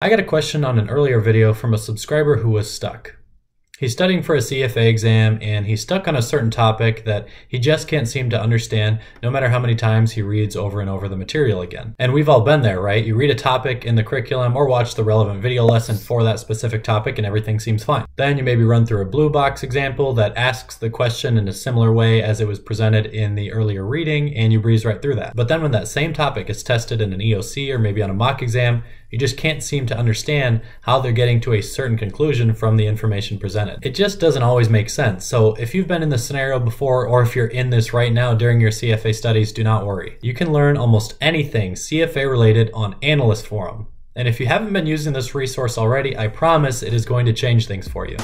I got a question on an earlier video from a subscriber who was stuck. He's studying for a CFA exam and he's stuck on a certain topic that he just can't seem to understand no matter how many times he reads over and over the material again. And we've all been there, right? You read a topic in the curriculum or watch the relevant video lesson for that specific topic and everything seems fine. Then you maybe run through a blue box example that asks the question in a similar way as it was presented in the earlier reading and you breeze right through that. But then when that same topic is tested in an EOC or maybe on a mock exam, you just can't seem to understand how they're getting to a certain conclusion from the information presented. It just doesn't always make sense. So if you've been in this scenario before, or if you're in this right now during your CFA studies, do not worry. You can learn almost anything CFA related on Analyst Forum. And if you haven't been using this resource already, I promise it is going to change things for you.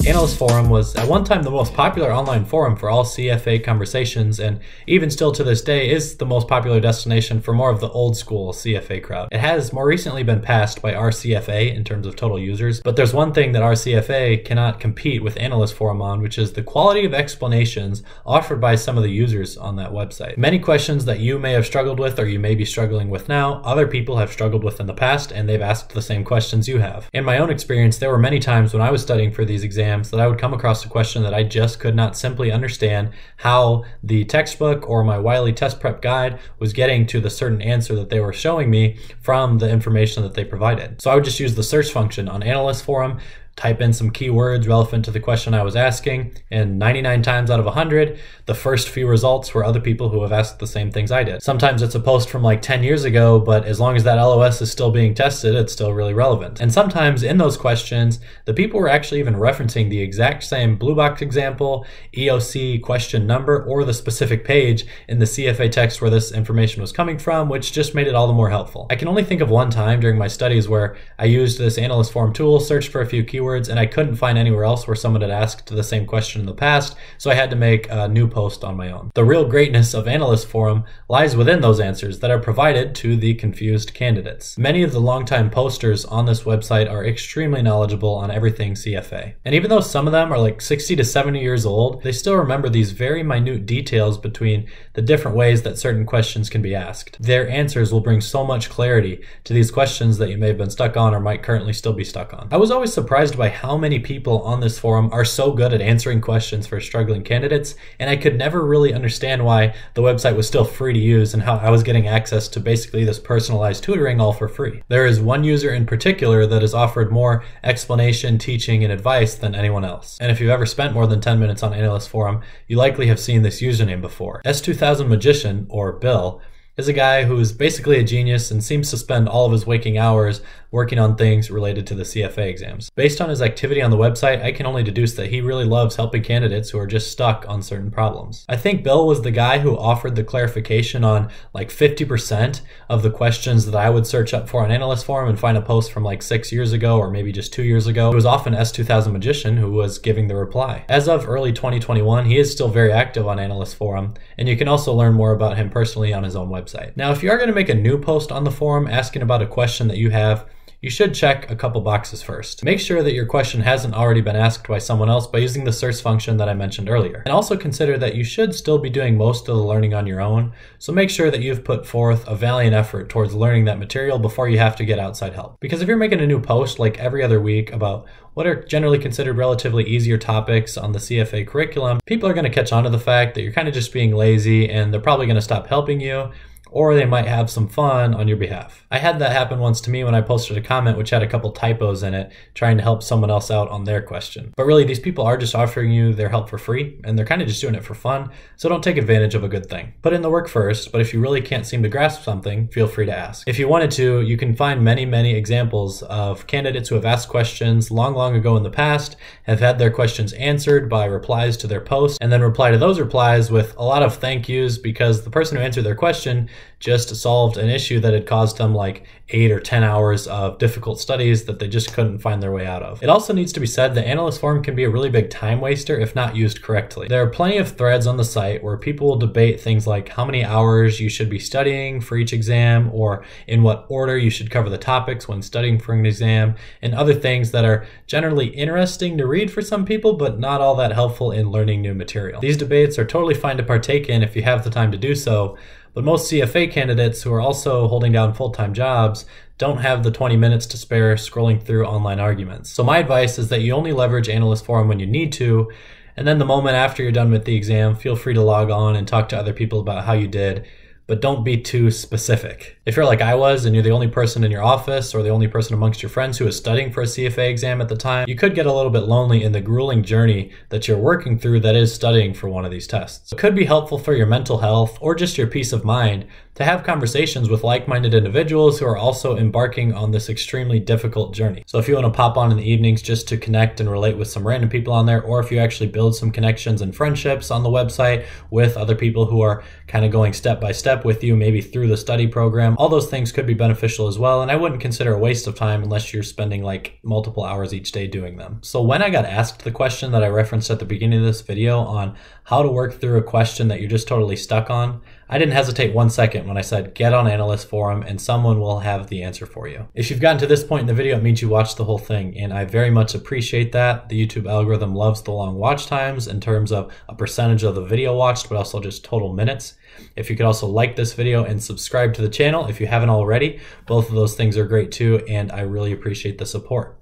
Analyst Forum was at one time the most popular online forum for all CFA conversations, and even still to this day is the most popular destination for more of the old school CFA crowd. It has more recently been passed by our CFA in terms of total users, but there's one thing that our CFA cannot compete with Analyst Forum on, which is the quality of explanations offered by some of the users on that website. Many questions that you may have struggled with or you may be struggling with now, other people have struggled with in the past and they've asked the same questions you have. In my own experience, there were many times when I was studying for these exams that I would come across a question that I just could not simply understand how the textbook or my Wiley test prep guide was getting to the certain answer that they were showing me from the information that they provided. So I would just use the search function on Analyst Forum, type in some keywords relevant to the question I was asking, and 99 times out of 100, the first few results were other people who have asked the same things I did. Sometimes it's a post from like 10 years ago, but as long as that LOS is still being tested, it's still really relevant. And sometimes in those questions, the people were actually even referencing the exact same blue box example, EOC question number, or the specific page in the CFA text where this information was coming from, which just made it all the more helpful. I can only think of one time during my studies where I used this Analyst Forum tool, searched for a few keywords, and I couldn't find anywhere else where someone had asked the same question in the past, so I had to make a new post on my own. The real greatness of Analyst Forum lies within those answers that are provided to the confused candidates. Many of the longtime posters on this website are extremely knowledgeable on everything CFA. And even though some of them are like 60 to 70 years old, they still remember these very minute details between the different ways that certain questions can be asked. Their answers will bring so much clarity to these questions that you may have been stuck on or might currently still be stuck on. I was always surprised by how many people on this forum are so good at answering questions for struggling candidates, and I could never really understand why the website was still free to use and how I was getting access to basically this personalized tutoring all for free. There is one user in particular that has offered more explanation, teaching, and advice than anyone else. And if you've ever spent more than 10 minutes on Analyst Forum, you likely have seen this username before. S2000 Magician, or Bill, is a guy who is basically a genius and seems to spend all of his waking hours working on things related to the CFA exams. Based on his activity on the website, I can only deduce that he really loves helping candidates who are just stuck on certain problems. I think Bill was the guy who offered the clarification on like 50% of the questions that I would search up for on Analyst Forum and find a post from like 6 years ago or maybe just 2 years ago. It was often S2000 Magician who was giving the reply. As of early 2021, he is still very active on Analyst Forum, and you can also learn more about him personally on his own website. Now, if you are going to make a new post on the forum asking about a question that you have, you should check a couple boxes first. Make sure that your question hasn't already been asked by someone else by using the search function that I mentioned earlier. And also consider that you should still be doing most of the learning on your own, so make sure that you've put forth a valiant effort towards learning that material before you have to get outside help. Because if you're making a new post like every other week about what are generally considered relatively easier topics on the CFA curriculum, people are going to catch on to the fact that you're kind of just being lazy and they're probably going to stop helping you, or they might have some fun on your behalf. I had that happen once to me when I posted a comment which had a couple typos in it, trying to help someone else out on their question. But really, these people are just offering you their help for free, and they're kind of just doing it for fun, so don't take advantage of a good thing. Put in the work first, but if you really can't seem to grasp something, feel free to ask. If you wanted to, you can find many examples of candidates who have asked questions long ago in the past, have had their questions answered by replies to their posts, and then reply to those replies with a lot of thank yous because the person who answered their question just solved an issue that had caused them like 8 or 10 hours of difficult studies that they just couldn't find their way out of. It also needs to be said that Analyst Forum can be a really big time waster if not used correctly. There are plenty of threads on the site where people will debate things like how many hours you should be studying for each exam, or in what order you should cover the topics when studying for an exam, and other things that are generally interesting to read for some people but not all that helpful in learning new material. These debates are totally fine to partake in if you have the time to do so, But most CFA candidates who are also holding down full-time jobs don't have the 20 minutes to spare scrolling through online arguments. So my advice is that you only leverage Analyst Forum when you need to, and then the moment after you're done with the exam, feel free to log on and talk to other people about how you did, but don't be too specific. If you're like I was and you're the only person in your office or the only person amongst your friends who is studying for a CFA exam at the time, you could get a little bit lonely in the grueling journey that you're working through that is studying for one of these tests. It could be helpful for your mental health or just your peace of mind to have conversations with like-minded individuals who are also embarking on this extremely difficult journey. So if you want to pop on in the evenings just to connect and relate with some random people on there, or if you actually build some connections and friendships on the website with other people who are kind of going step by step with you, maybe through the study program, all those things could be beneficial as well. And I wouldn't consider a waste of time unless you're spending like multiple hours each day doing them. So when I got asked the question that I referenced at the beginning of this video on how to work through a question that you're just totally stuck on, I didn't hesitate 1 second when I said, get on Analyst Forum and someone will have the answer for you. If you've gotten to this point in the video, it means you watched the whole thing, and I very much appreciate that. The YouTube algorithm loves the long watch times in terms of a percentage of the video watched, but also just total minutes. If you could also like this video and subscribe to the channel if you haven't already, both of those things are great too, and I really appreciate the support.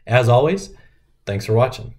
As always, thanks for watching.